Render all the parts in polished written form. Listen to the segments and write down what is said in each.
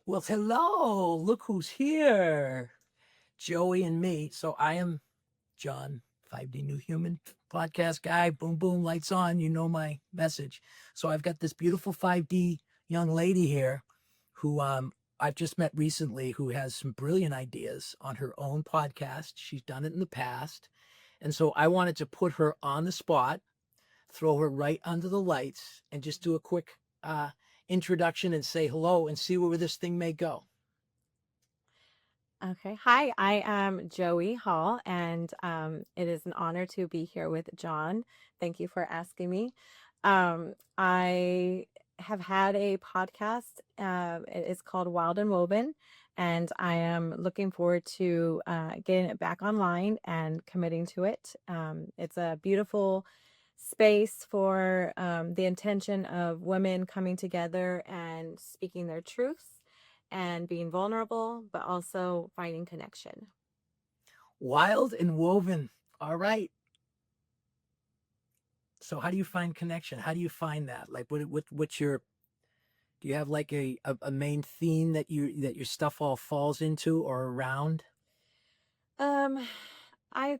Well, hello. Look who's here. Joey and me. So I am John, 5D New Human podcast guy. Boom, boom, lights on. You know my message. So I've got this beautiful 5D young lady here who I've just met recently who has some brilliant ideas on her own podcast. She's done it in the past. And so I wanted to put her on the spot, throw her right under the lights, and just do a quick introduction and say hello and see where this thing may go. Okay. Hi, I am Joey Hall, and it is an honor to be here with John. Thank you for asking me. I have had a podcast. It is called Wild and Woven, and I am looking forward to getting it back online and committing to it. It's a beautiful space for the intention of women coming together and speaking their truths and being vulnerable, but also finding connection. Wild and woven. All right. So how do you find connection? How do you find that? Like what's your do you have like a main theme that your stuff all falls into or around? Um, I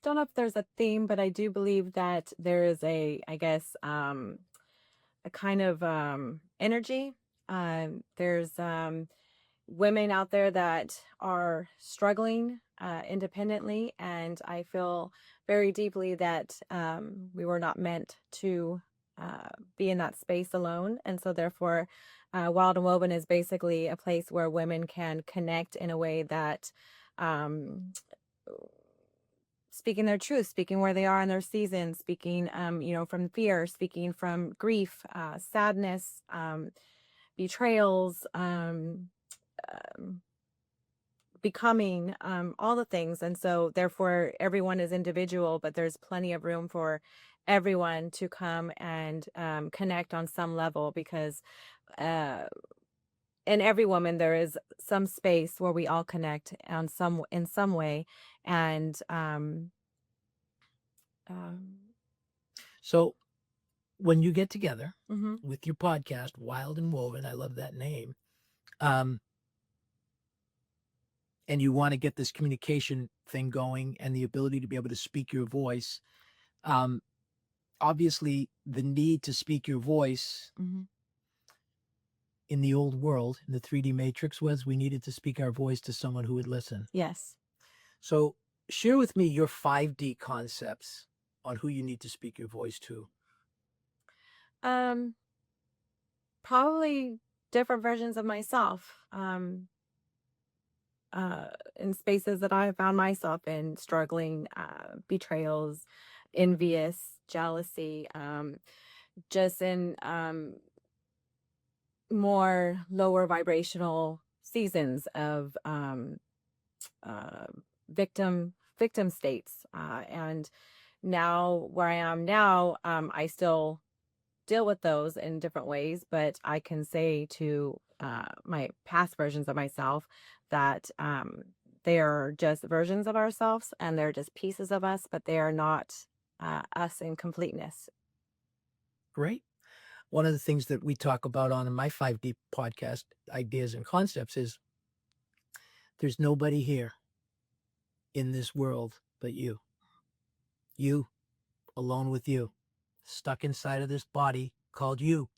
don't know if there's a theme, but I do believe that there is I guess, a kind of energy. There's women out there that are struggling independently, and I feel very deeply that we were not meant to be in that space alone. And so, therefore, Wild and Woven is basically a place where women can connect in a way that um, speaking their truth, speaking where they are in their season, speaking, from fear, speaking from grief, sadness, betrayals, um, becoming, all the things. And so therefore everyone is individual, but there's plenty of room for everyone to come and connect on some level, because uh, in every woman there is some space where we all connect on some in some way. And um, So when you get together mhm. with your podcast, Wild and Woven, I love that name. Um, and you want to get this communication thing going and the ability to be able to speak your voice. Um, Obviously the need to speak your voice Mhm. in the old world, in the 3D matrix, was we needed to speak our voice to someone who would listen. Yes. So share with me your 5D concepts on who you need to speak your voice to. um Probably different versions of myself, uh, in spaces that I found myself in, struggling, betrayals, envious, jealousy, just in more lower vibrational seasons of uh, victim states. And now, where I am now, I still deal with those in different ways, but I can say to my past versions of myself that they are just versions of ourselves, and they're just pieces of us, but they are not us in completeness. Great. One of the things that we talk about on my 5D podcast, Ideas and Concepts, is there's nobody here in this world but you. You, alone with you, stuck inside of this body called you.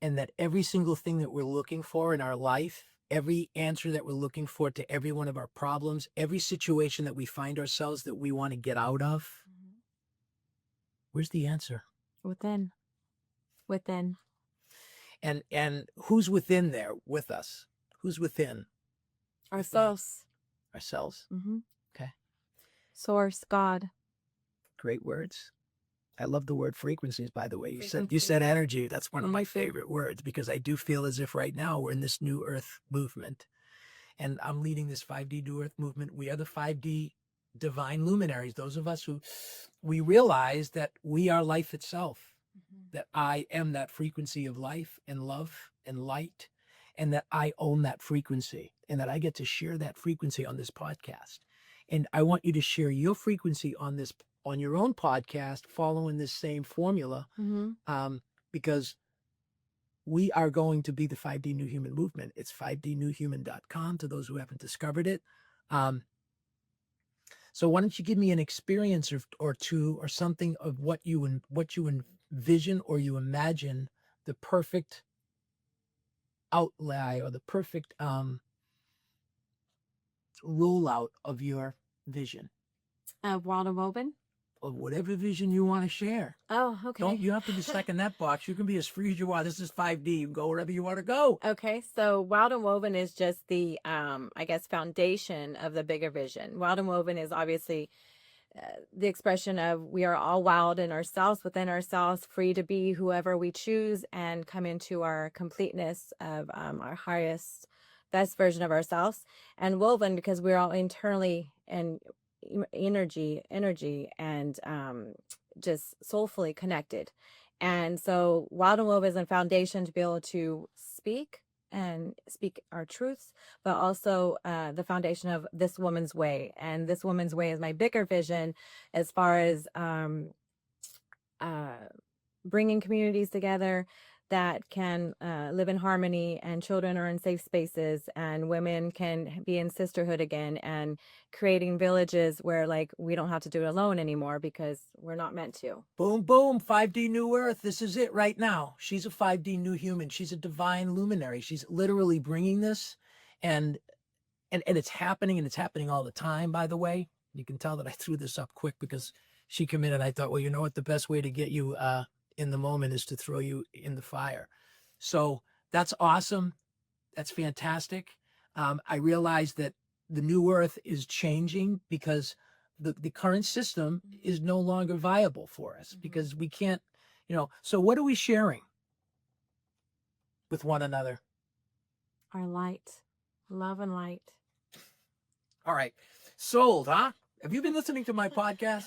And that every single thing that we're looking for in our life, every answer that we're looking for to every one of our problems, every situation that we find ourselves that we want to get out of, Mhm. where's the answer? Within, within And who's within there with us? Who's within with me? ourselves. Ourselves. Hmm. Okay. Source, God. Great words. I love the word frequencies, by the way. You Frequency. said energy. That's one of my favorite words, because I do feel as if right now we're in this new earth movement. And I'm leading this 5D New Earth movement. We are the 5D divine luminaries, those of us who we realize that we are life itself, Mhm. that I am that frequency of life and love and light, and that I own that frequency, and that I get to share that frequency on this podcast. And I want you to share your frequency on your own podcast, following this same formula, Mhm. um, because we are going to be the 5D New Human movement. It's 5dnewhuman.com to those who haven't discovered it. So why don't you give me an experience or two or something of what you envision or you imagine the perfect outlay or the perfect rollout of your vision, Wild and Woven. of whatever vision you want to share. Oh, okay. Don't you have to be stuck in that box. You can be as free as you want. This is 5D. You can go wherever you want to go. Okay, so Wild and Woven is just the, I guess, foundation of the bigger vision. Wild and Woven is obviously the expression of we are all wild in ourselves, within ourselves, free to be whoever we choose and come into our completeness of our highest, best version of ourselves. And woven because we're all internally and energy, and just soulfully connected. And so Wild and Woven is a foundation to be able to speak and speak our truths, but also the foundation of this woman's way. And this woman's way is my bigger vision as far as bringing communities together that can live in harmony, and children are in safe spaces, and women can be in sisterhood again, and creating villages where like we don't have to do it alone anymore because we're not meant to. Boom, boom, 5D New Earth. This is it right now. She's a 5D New Human. She's a divine luminary. She's literally bringing this, and it's happening, and it's happening all the time, by the way. You can tell that I threw this up quick because she came in and I thought, well, you know what? The best way to get you in the moment is to throw you in the fire. So that's awesome. That's fantastic. I realize that the new earth is changing because the current system is no longer viable for us because we can't, so what are we sharing with one another? Our light, love and light. All right. Sold, huh? Have you been listening to my podcast?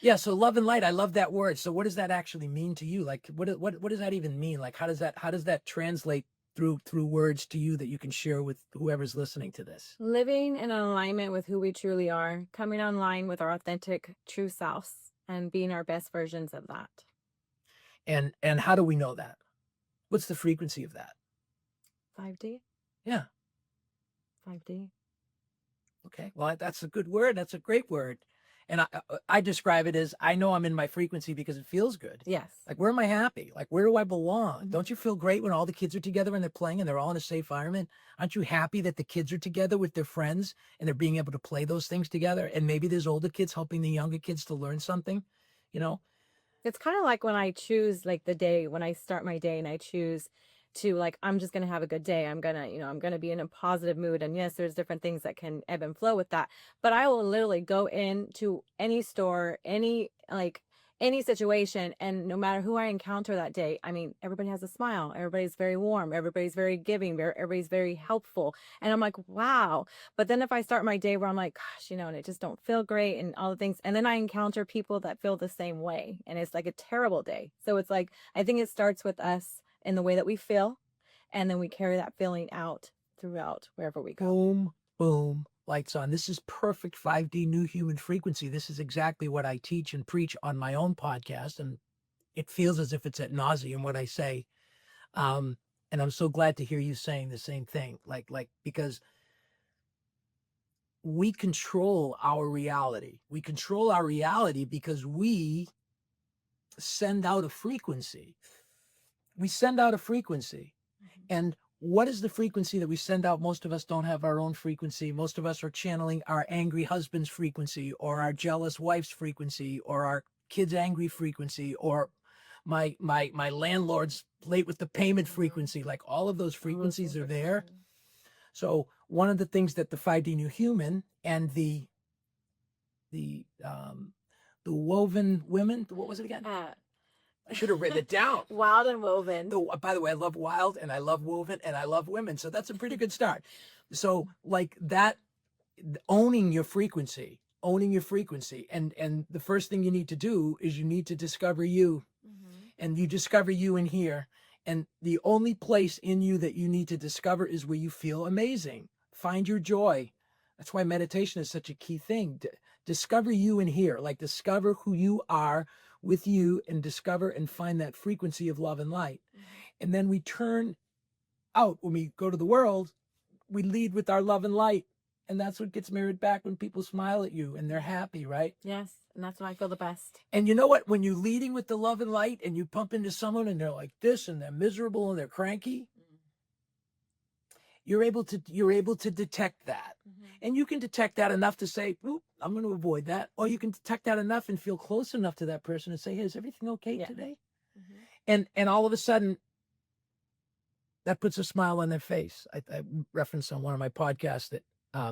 Yeah, so love and light, I love that word. So what does that actually mean to you? Like what does that even mean? Like how does that translate through words to you that you can share with whoever's listening to this? Living in alignment with who we truly are, coming online with our authentic true selves and being our best versions of that. And how do we know that? What's the frequency of that? 5D? Yeah. 5D. Okay. Well, that's a good word. That's a great word. And I describe it as I know I'm in my frequency because it feels good. Yes. Like, where am I happy? Like, where do I belong? Don't you feel great when all the kids are together and they're playing and they're all in a safe environment? Aren't you happy that the kids are together with their friends and they're being able to play those things together? And maybe there's older kids helping the younger kids to learn something, It's kind of like when I choose like the day, when I start my day and I choose to like, I'm just going to have a good day. I'm going to, I'm going to be in a positive mood. And yes, there's different things that can ebb and flow with that. But I will literally go into any store, any situation. And no matter who I encounter that day, I mean, everybody has a smile. Everybody's very warm. Everybody's very giving. Everybody's very helpful. And I'm like, wow. But then if I start my day where I'm like, gosh, and it just don't feel great and all the things. And then I encounter people that feel the same way. And it's like a terrible day. So it's like, I think it starts with us in the way that we feel. And then we carry that feeling out throughout wherever we go. Boom, boom. Lights on. This is perfect 5D New Human Frequency. This is exactly what I teach and preach on my own podcast. And it feels as if it's at nauseam what I say. And I'm so glad to hear you saying the same thing. Like, because we control our reality. We control our reality because we send out a frequency. We send out a frequency. And what is the frequency that we send out? Most of us don't have our own frequency. Most of us are channeling our angry husband's frequency or our jealous wife's frequency or our kid's angry frequency or my landlord's late with the payment frequency. Like all of those frequencies are there. So one of the things that the 5D New Human and the woven women, what was it again? I should have written it down. Wild and Woven. By the way, I love wild and I love woven and I love women. So that's a pretty good start. So like that, owning your frequency. And the first thing you need to do is you need to discover you. And you discover you in here. And the only place in you that you need to discover is where you feel amazing. Find your joy. That's why meditation is such a key thing. Discover you in here. Like discover who you are with you and discover and find that frequency of love and light. And then we turn out when we go to the world, we lead with our love and light. And that's what gets mirrored back when people smile at you and they're happy, right? Yes. And that's when I feel the best. And you know what? When you're leading with the love and light and you pump into someone and they're like this and they're miserable and they're cranky, you're able to detect that. And you can detect that enough to say, oop, I'm going to avoid that. Or you can detect that enough and feel close enough to that person and say, hey, is everything okay today? And all of a sudden, that puts a smile on their face. I referenced on one of my podcasts that, I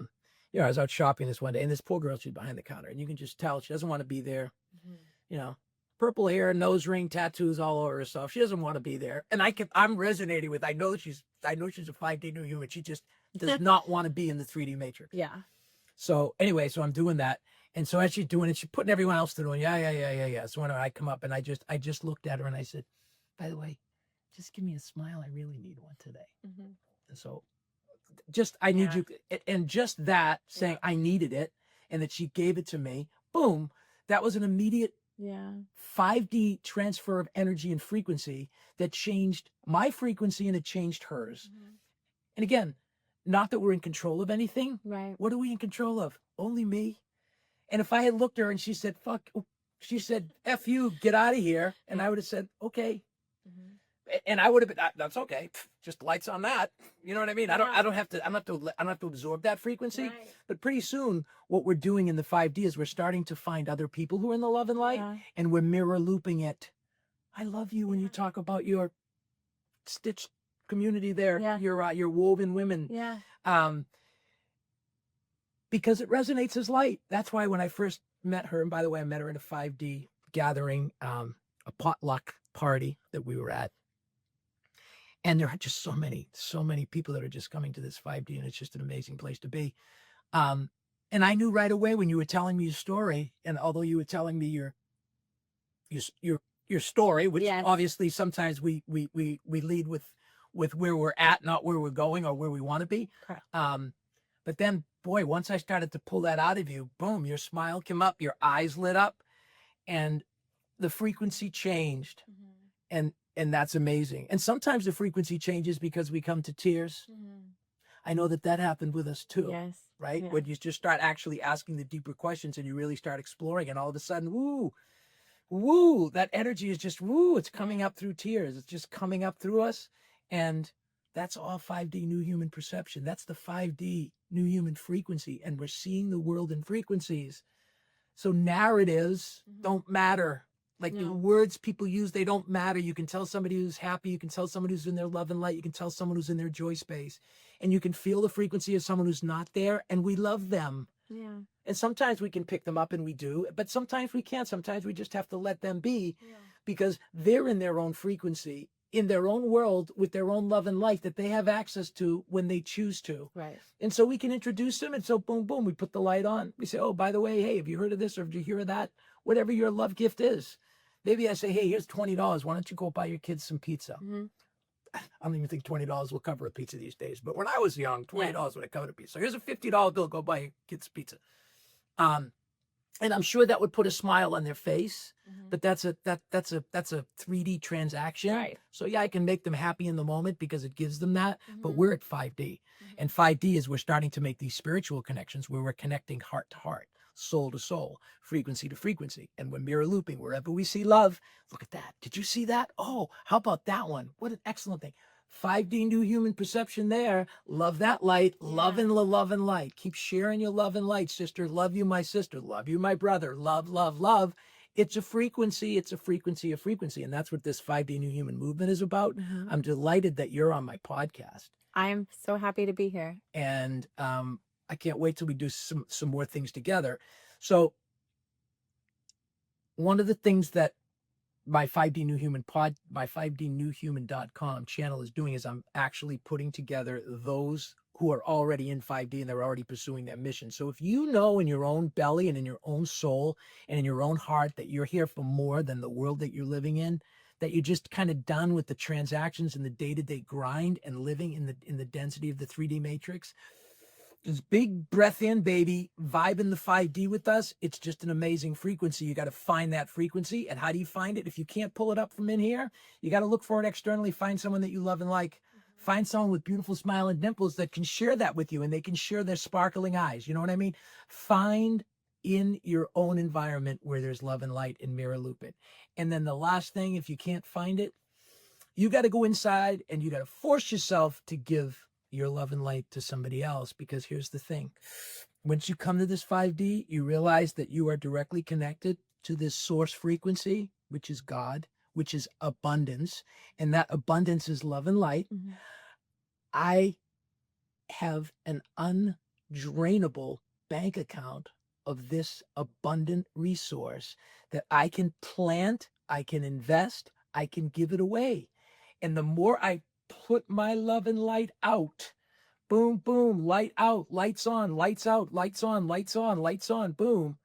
was out shopping this one day, and this poor girl, she's behind the counter, and you can just tell she doesn't want to be there. Purple hair, nose ring, tattoos all over herself. She doesn't want to be there. And I'm resonating with, I know she's a 5D new human. She just does not want to be in the 3D matrix. Yeah. So anyway, so I'm doing that. And so as she's doing it, she's putting everyone else to doing, yeah. So when I come up and I just looked at her and I said, by the way, just give me a smile. I really need one today. And so I need you. And just that saying I needed it and that she gave it to me, boom, that was an immediate 5D transfer of energy and frequency that changed my frequency and it changed hers. And again, not that we're in control of anything. Right. What are we in control of? Only me. And if I had looked at her and she said, she said, F you, get out of here. And I would have said, okay. And I would have been, that's okay. Just lights on that. You know what I mean? I don't have to absorb that frequency. Right. But pretty soon what we're doing in the 5D is we're starting to find other people who are in the love and light and we're mirror looping it. I love you when you talk about your stitched community there, your woven women. Because it resonates as light. That's why when I first met her, and by the way, I met her at a 5D gathering, a potluck party that we were at. And there are just so many people that are just coming to this 5D, and it's just an amazing place to be. And I knew right away when you were telling me your story, and although you were telling me your story, which obviously sometimes we lead with where we're at, not where we're going or where we want to be. Correct. But then, boy, once I started to pull that out of you, boom, your smile came up, your eyes lit up, and the frequency changed. And that's amazing. And sometimes the frequency changes because we come to tears. I know that happened with us too. Yes. Right? When you just start actually asking the deeper questions and you really start exploring, and all of a sudden, woo, that energy is just, it's coming up through tears. It's just coming up through us. And that's all 5D new human perception. That's the 5D new human frequency. And we're seeing the world in frequencies. So narratives don't matter. Like the words people use, they don't matter. You can tell somebody who's happy. You can tell someone who's in their love and light. You can tell someone who's in their joy space. And you can feel the frequency of someone who's not there. And we love them. Yeah. And sometimes we can pick them up, and we do. But sometimes we can't. Sometimes we just have to let them be because they're in their own frequency, in their own world, with their own love and light that they have access to when they choose to. Right. And so we can introduce them. And so boom, boom, we put the light on. We say, oh, by the way, hey, have you heard of this or did you hear of that? Whatever your love gift is. Maybe I say, hey, here's $20. Why don't you go buy your kids some pizza? I don't even think $20 will cover a pizza these days. But when I was young, $20 would have covered a pizza. So here's a $50 bill. Go buy your kids pizza. And I'm sure that would put a smile on their face. But that's a 3D transaction. Right. So yeah, I can make them happy in the moment because it gives them that. But we're at 5D. And 5D is we're starting to make these spiritual connections where we're connecting heart to heart, soul to soul, frequency to frequency. And we're mirror looping wherever we see love. Look at that. Did you see that? Oh, how about that one? What an excellent thing. 5D new human perception there. Love that light. Love and love and light. Keep sharing your love and light, sister. Love you, my sister. Love you, my brother. Love, love, love. It's a frequency. It's a frequency of frequency. And that's what this 5D new human movement is about. I'm delighted that you're on my podcast. I'm so happy to be here. And I can't wait till we do some more things together. So one of the things that my 5D New Human my 5dnewhuman.com channel is doing is I'm actually putting together those who are already in 5D and they're already pursuing their mission. So if you know in your own belly and in your own soul and in your own heart that you're here for more than the world that you're living in, that you're just kind of done with the transactions and the day-to-day grind and living in the density of the 3D matrix, Just big breath in, baby. Vibe in the 5D with us. It's just an amazing frequency. You got to find that frequency. And how do you find it? If you can't pull it up from in here, you got to look for it externally. Find someone that you love and like. Find someone with beautiful smile and dimples that can share that with you, and they can share their sparkling eyes. You know what I mean? Find in your own environment where there's love and light and mirror loop it. And then the last thing, if you can't find it, you got to go inside and you got to force yourself to give your love and light to somebody else. Because here's the thing. Once you come to this 5D, you realize that you are directly connected to this source frequency, which is God, which is abundance. And that abundance is love and light. Mm-hmm. I have an undrainable bank account of this abundant resource that I can plant, I can invest, I can give it away. And the more I put my love and light out, boom, boom, light out, lights on, lights out, lights on, lights on, lights on, boom.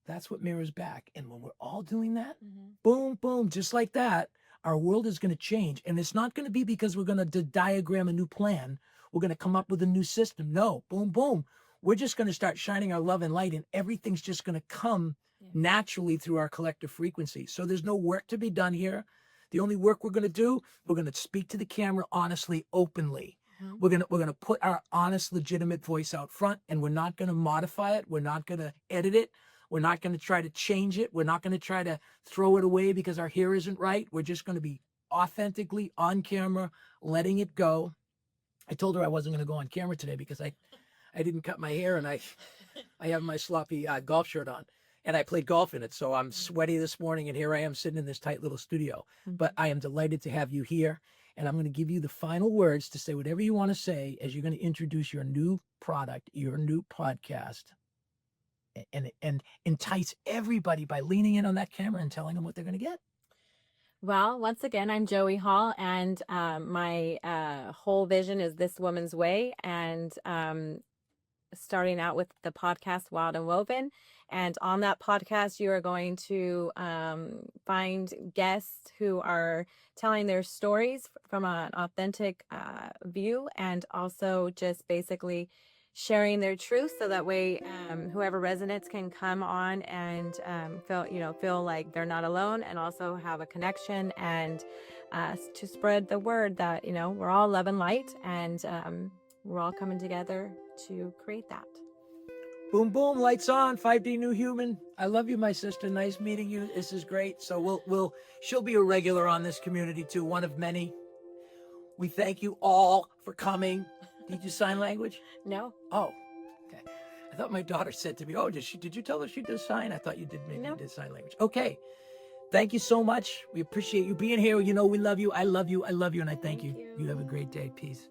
That's what mirrors back. And when we're all doing that, boom, boom, just like that, our world is going to change. And it's not going to be because we're going to diagram a new plan. We're going to come up with a new system. No, boom, boom. We're just going to start shining our love and light, and everything's just going to come naturally through our collective frequency. So there's no work to be done here. The only work we're going to do, we're going to speak to the camera honestly, openly. We're going to put our honest, legitimate voice out front, and we're not going to modify it. We're not going to edit it. We're not going to try to change it. We're not going to try to throw it away because our hair isn't right. We're just going to be authentically on camera, letting it go. I told her I wasn't going to go on camera today because I didn't cut my hair, and I have my sloppy golf shirt on, and I played golf in it. So I'm sweaty this morning, and here I am sitting in this tight little studio. But I am delighted to have you here, and I'm going to give you the final words to say whatever you want to say as you're going to introduce your new product, your new podcast, and entice everybody by leaning in on that camera and telling them what they're going to get. Well, once again, I'm Joey Hall, and my whole vision is This Woman's Way, and starting out with the podcast Wild and Woven. And on that podcast, you are going to find guests who are telling their stories from an authentic view, and also just basically sharing their truth, so that way whoever resonates can come on and feel like they're not alone, and also have a connection, and to spread the word that we're all love and light, and we're all coming together to create that. Boom, boom, lights on, 5D New Human. I love you, my sister. Nice meeting you. This is great. So she'll be a regular on this community too, one of many. We thank you all for coming. Did you sign language? No. Oh, okay. I thought my daughter said to me, "Oh, did you tell her she does sign?" I thought you did. Maybe No. You did sign language. Okay. Thank you so much. We appreciate you being here. We love you. I love you. I love you, and I thank you. You have a great day. Peace.